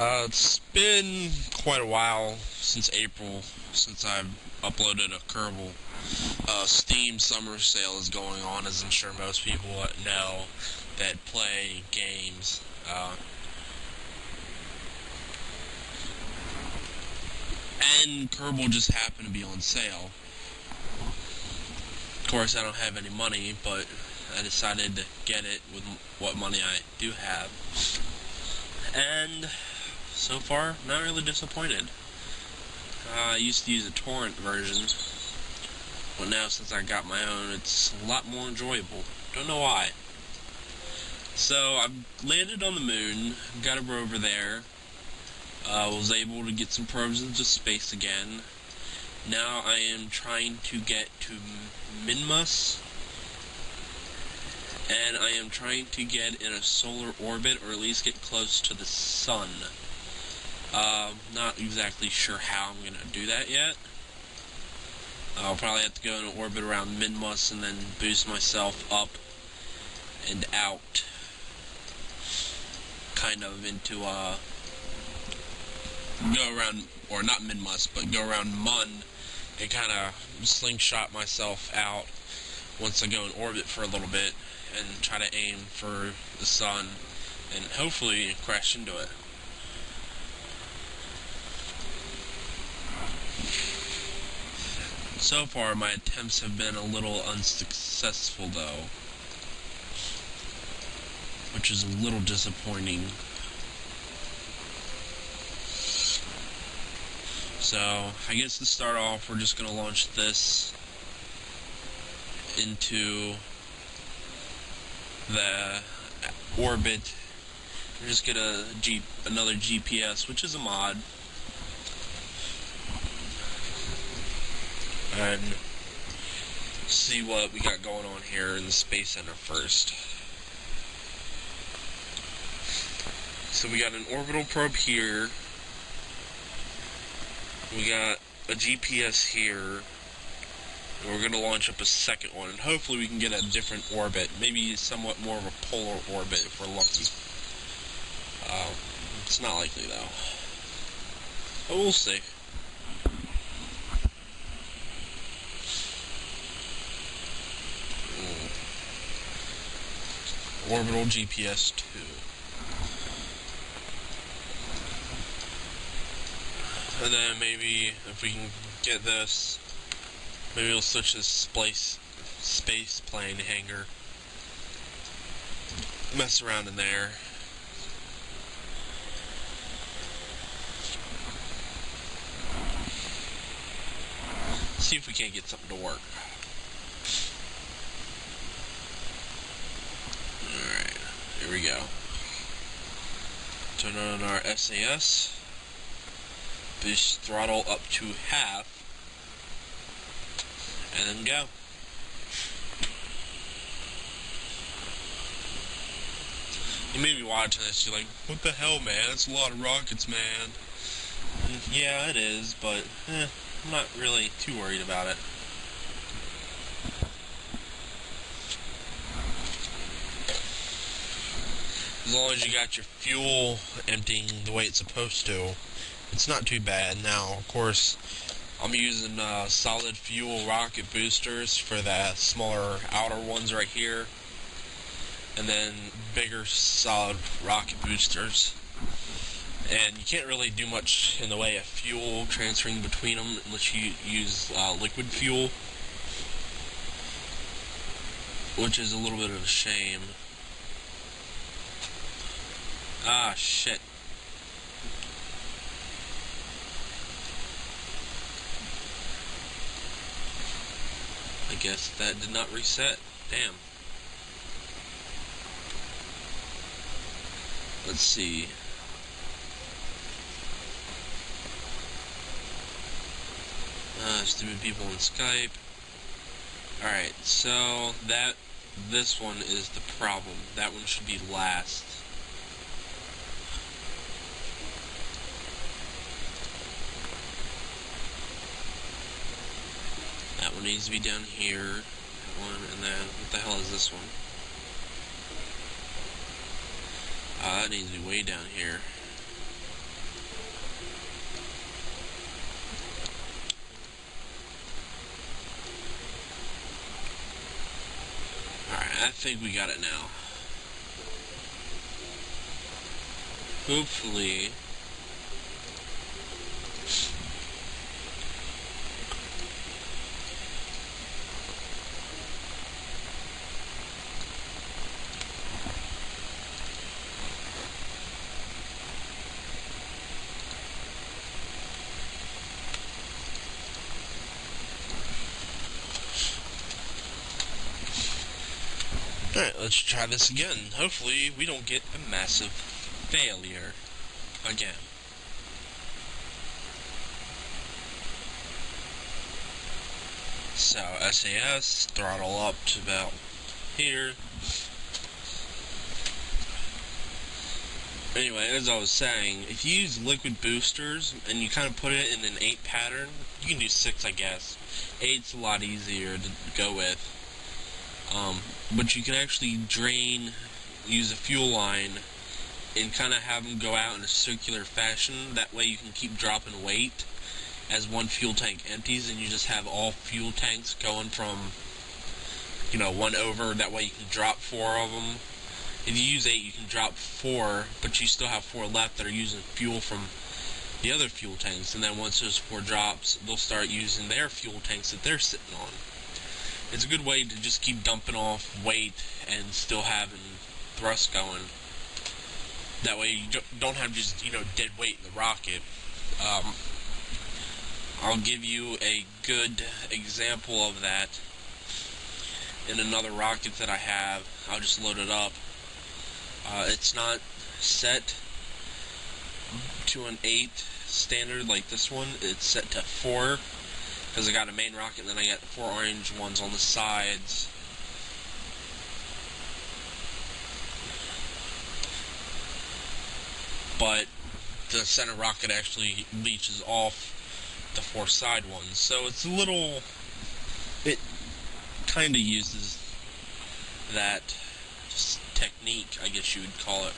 It's been quite a while since April since I've uploaded a Kerbal. Steam summer sale is going on, as I'm sure most people know that play games. And Kerbal just happened to be on sale. Of course, I don't have any money, but I decided to get it with what money I do have. And so far, not really disappointed. I used to use a torrent version, but now since I got my own, it's a lot more enjoyable. Don't know why. So I've landed on the moon, got a rover there, was able to get some probes into space again. Now I am trying to get to Minmus, and I am trying to get in a solar orbit, or at least get close to the sun. Not exactly sure how I'm gonna do that yet. I'll probably have to go in an orbit around Minmus and then boost myself up and out, kind of into go around, or not Minmus, but go around Mun and kind of slingshot myself out once I go in orbit for a little bit and try to aim for the sun and hopefully crash into it. So far, my attempts have been a little unsuccessful, though, which is a little disappointing. So, I guess to start off, we're just going to launch this into the orbit. We're just going to another GPS, which is a mod, and see what we got going on here in the Space Center first. So we got an orbital probe here, we got a GPS here, and we're going to launch up a second one, and hopefully we can get a different orbit, maybe somewhat more of a polar orbit if we're lucky. It's not likely though, but we'll see. Orbital GPS 2. And then maybe if we can get this, maybe we'll switch this space plane hangar. Mess around in there. See if we can't get something to work. Alright, here we go. Turn on our SAS. Boost throttle up to half. And then go. You may be watching this, you're like, what the hell, man? That's a lot of rockets, man. And yeah, it is, but I'm not really too worried about it. As long as you got your fuel emptying the way it's supposed to, it's not too bad. Now, of course, I'm using solid fuel rocket boosters for the smaller outer ones right here, and then bigger solid rocket boosters. And you can't really do much in the way of fuel transferring between them unless you use liquid fuel, which is a little bit of a shame. Ah, shit. I guess that did not reset. Damn. Let's see. Stupid people on Skype. Alright, so this one is the problem. That one should be last. That one needs to be down here. That one, and then, what the hell is this one? That needs to be way down here. I think we got it now. Hopefully. Alright, let's try this again. Hopefully we don't get a massive failure again. So, SAS, throttle up to about here. Anyway, as I was saying, if you use liquid boosters and you kind of put it in an 8 pattern, you can do 6, I guess. 8's a lot easier to go with. But you can actually drain, use a fuel line, and kind of have them go out in a circular fashion. That way you can keep dropping weight as one fuel tank empties, and you just have all fuel tanks going from, one over. That way you can drop 4 of them. If you use 8, you can drop 4, but you still have 4 left that are using fuel from the other fuel tanks. And then once those 4 drops, they'll start using their fuel tanks that they're sitting on. It's a good way to just keep dumping off weight and still having thrust going. That way you don't have just, dead weight in the rocket. I'll give you a good example of that in another rocket that I have. I'll just load it up. It's not set to an 8 standard like this one. It's set to 4. Because I got a main rocket and then I got 4 orange ones on the sides. But the center rocket actually leaches off the 4 side ones. So it's a little... It kind of uses that technique, I guess you would call it.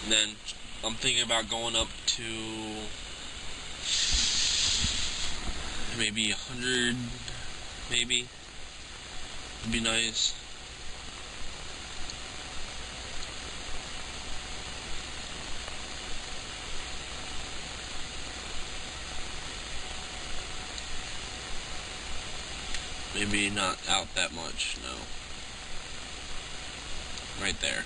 And then I'm thinking about going up to maybe 100, maybe. Would be nice. Maybe not out that much, no. Right there.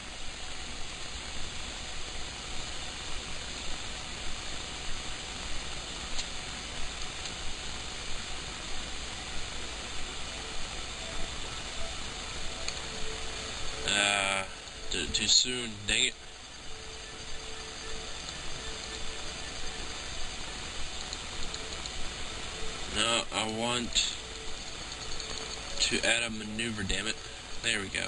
Did it too soon, dang it. No, I want to add a maneuver, damn it. There we go.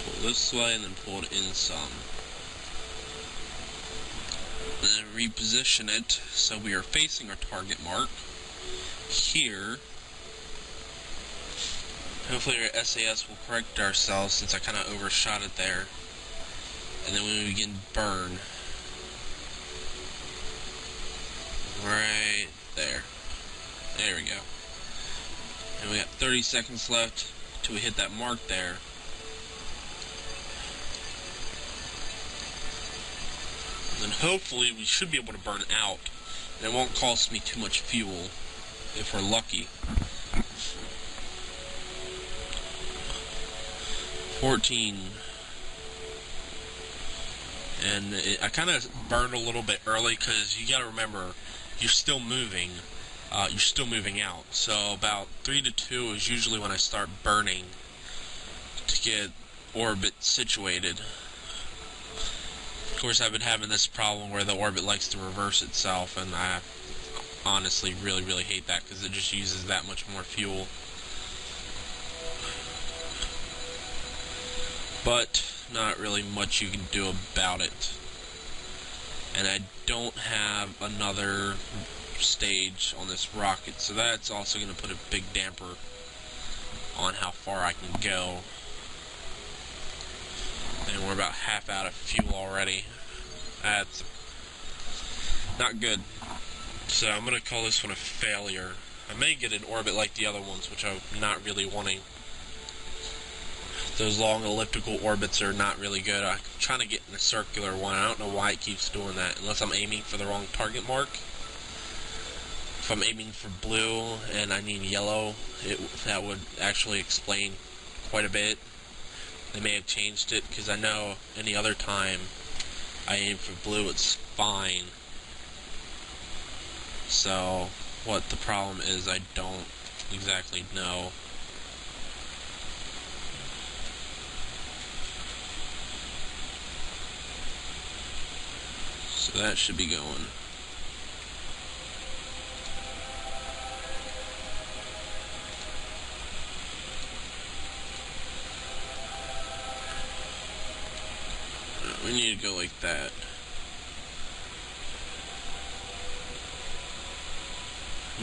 Pull this way and then pull it in some. And then reposition it so we are facing our target mark. Here. Hopefully our SAS will correct ourselves since I kind of overshot it there. And then when we begin burn. Right there. There we go. And we got 30 seconds left till we hit that mark there. And then hopefully we should be able to burn out. And it won't cost me too much fuel if we're lucky. 14. And I kind of burned a little bit early because you got to remember, you're still moving. You're still moving out. So about 3 to 2 is usually when I start burning to get orbit situated. Of course, I've been having this problem where the orbit likes to reverse itself, and I honestly really, really hate that because it just uses that much more fuel. But not really much you can do about it. And I don't have another stage on this rocket, so that's also going to put a big damper on how far I can go. And we're about half out of fuel already. That's Not good. So I'm going to call this one a failure. I may get an orbit like the other ones, which I'm not really wanting. Those long elliptical orbits are not really good. I'm trying to get in a circular one. I don't know why it keeps doing that, unless I'm aiming for the wrong target mark. If I'm aiming for blue and I need yellow, that would actually explain quite a bit. They may have changed it, because I know any other time I aim for blue, it's fine. So, what the problem is, I don't exactly know. So that should be going. We need to go like that.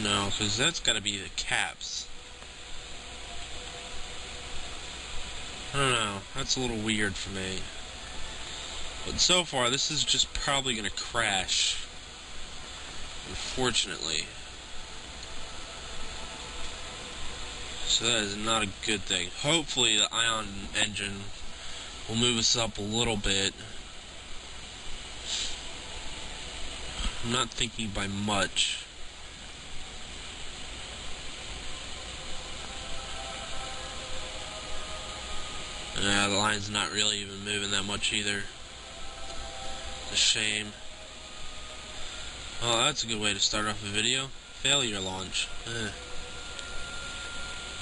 No, because that's got to be the caps. I don't know. That's a little weird for me. But so far, this is just probably going to crash. Unfortunately. So that is not a good thing. Hopefully the ion engine will move us up a little bit. I'm not thinking by much. The line's not really even moving that much either. A shame. Oh, that's a good way to start off a video. Failure launch.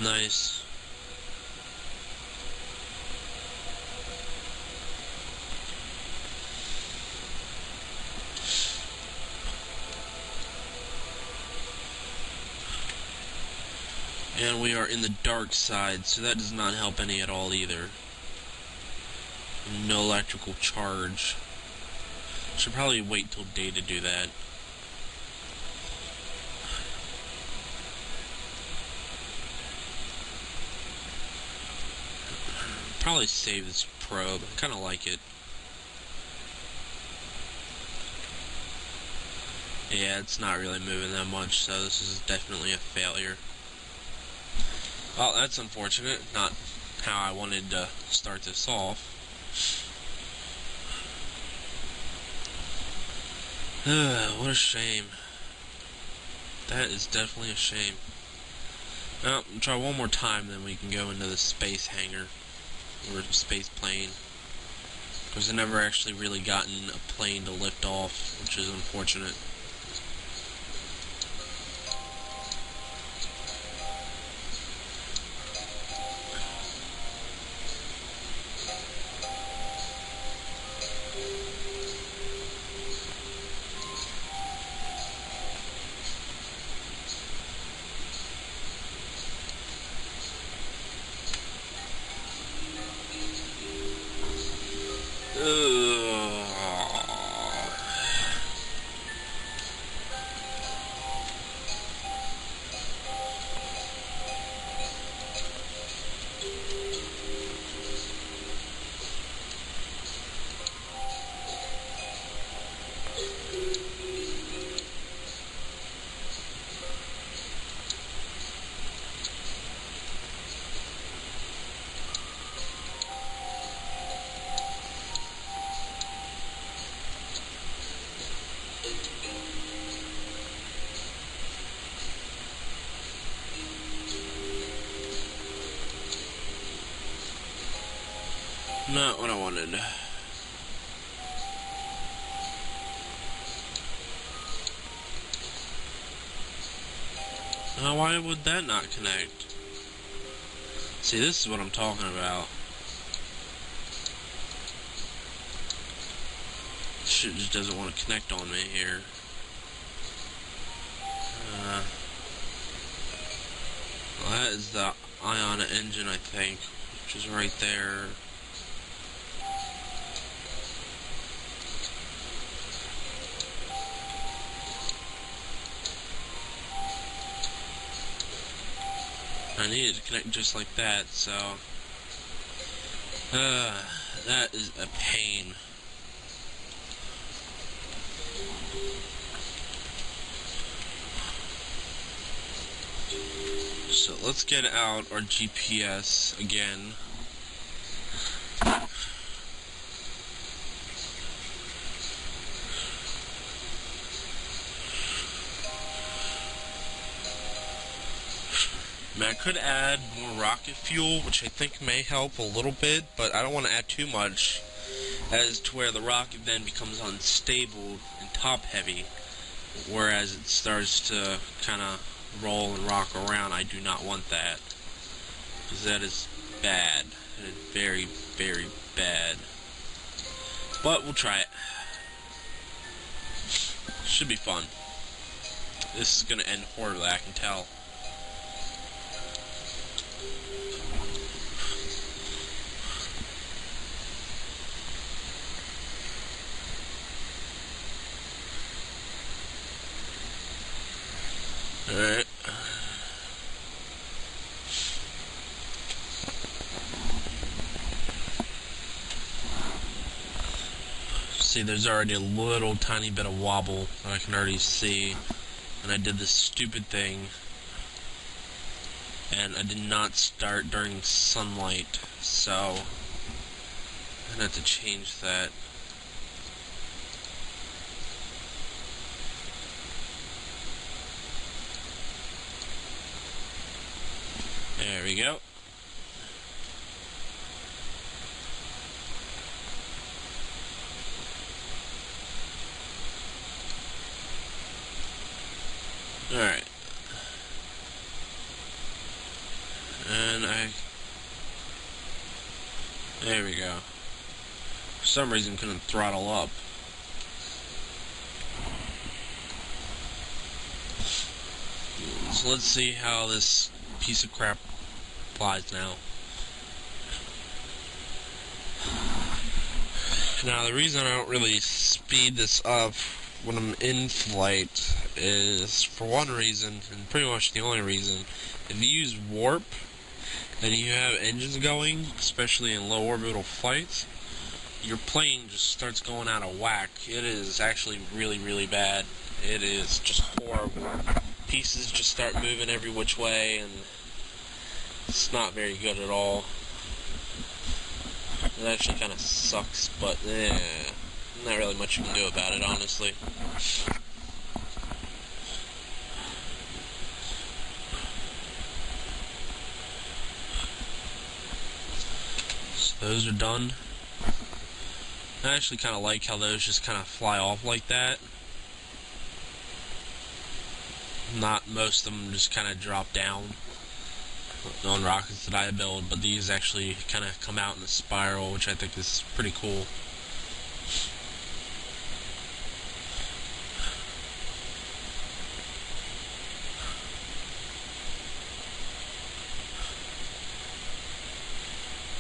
Nice. And we are in the dark side, so that does not help any at all either. No electrical charge. Should probably wait till day to do that. Probably save this probe. I kind of like it. Yeah, it's not really moving that much, so this is definitely a failure. Well, that's unfortunate. Not how I wanted to start this off. What a shame. That is definitely a shame. Well, we'll try one more time, then we can go into the space hangar. Or space plane. Because I've never actually really gotten a plane to lift off, which is unfortunate. Not what I wanted. Now, why would that not connect? See, this is what I'm talking about. Shit just doesn't want to connect on me here. Well, that is the ion engine, I think, which is right there. I needed to connect just like that, so that is a pain. So let's get out our GPS again. I mean, I could add more rocket fuel, which I think may help a little bit, but I don't want to add too much, as to where the rocket then becomes unstable and top-heavy, whereas it starts to kind of roll and rock around. I do not want that, because that is bad. That is very, very bad. But we'll try it. Should be fun. This is going to end horribly, I can tell. Alright. See, there's already a little tiny bit of wobble that I can already see. And I did this stupid thing. And I did not start during sunlight. So I'm gonna have to change that. There we go. Alright. And there we go. For some reason couldn't throttle up. So let's see how this piece of crap applies now. Now the reason I don't really speed this up when I'm in flight is, for one reason, and pretty much the only reason, if you use warp and you have engines going, especially in low orbital flights, your plane just starts going out of whack. It is actually really, really bad. It is just horrible. Pieces just start moving every which way, and it's not very good at all. It actually kind of sucks, but not really much you can do about it, honestly. So those are done. I actually kind of like how those just kind of fly off like that. Not most of them just kind of drop down on rockets that I build, but these actually kind of come out in a spiral, which I think is pretty cool.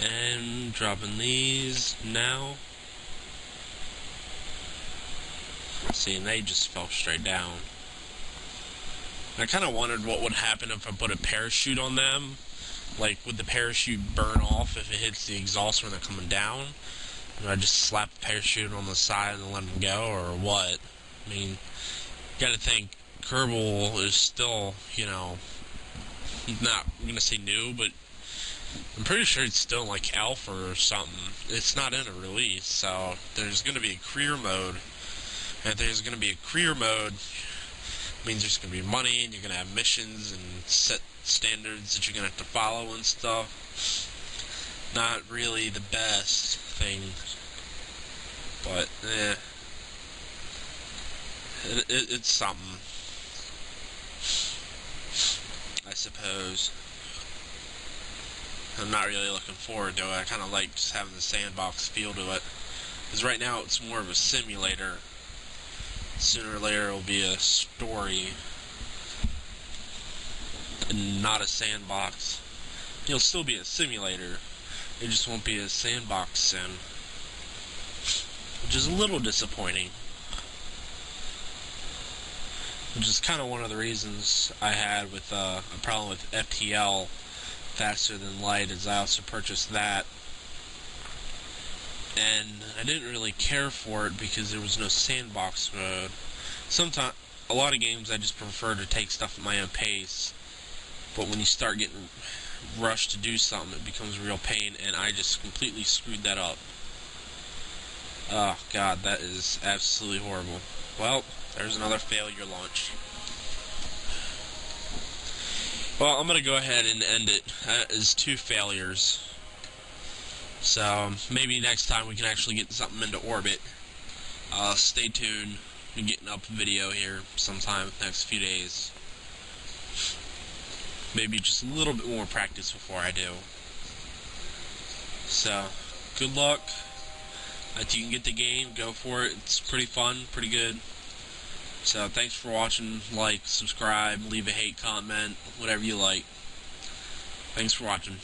And dropping these now. See, and they just fell straight down. I kind of wondered what would happen if I put a parachute on them. Like, would the parachute burn off if it hits the exhaust when they're coming down? Would I just slap the parachute on the side and let them go, or what? I mean, you gotta think, Kerbal is still, you know, not, I'm gonna say new, but I'm pretty sure it's still like alpha or something. It's not in a release, so there's gonna be a career mode. And if there's gonna be a career mode, means there's going to be money, and you're going to have missions and set standards that you're going to have to follow and stuff. Not really the best thing, but it's something, I suppose. I'm not really looking forward to it. I kind of like just having the sandbox feel to it, because right now it's more of a simulator. Sooner or later it'll be a story and not a sandbox. It'll still be a simulator, it just won't be a sandbox sim, which is a little disappointing. Which is kind of one of the reasons I had with a problem with FTL, Faster Than Light, is I also purchased that. And I didn't really care for it because there was no sandbox mode. Sometimes, a lot of games I just prefer to take stuff at my own pace But when you start getting rushed to do something, it becomes a real pain, and I just completely screwed that up. Oh, God, that is absolutely horrible. Well, there's another failure launch. Well, I'm going to go ahead and end it. That is 2 failures. So, maybe next time we can actually get something into orbit. Stay tuned. I'm getting up a video here sometime in the next few days. Maybe just a little bit more practice before I do. So, good luck. If you can get the game, go for it. It's pretty fun, pretty good. So, thanks for watching. Like, subscribe, leave a hate comment, whatever you like. Thanks for watching.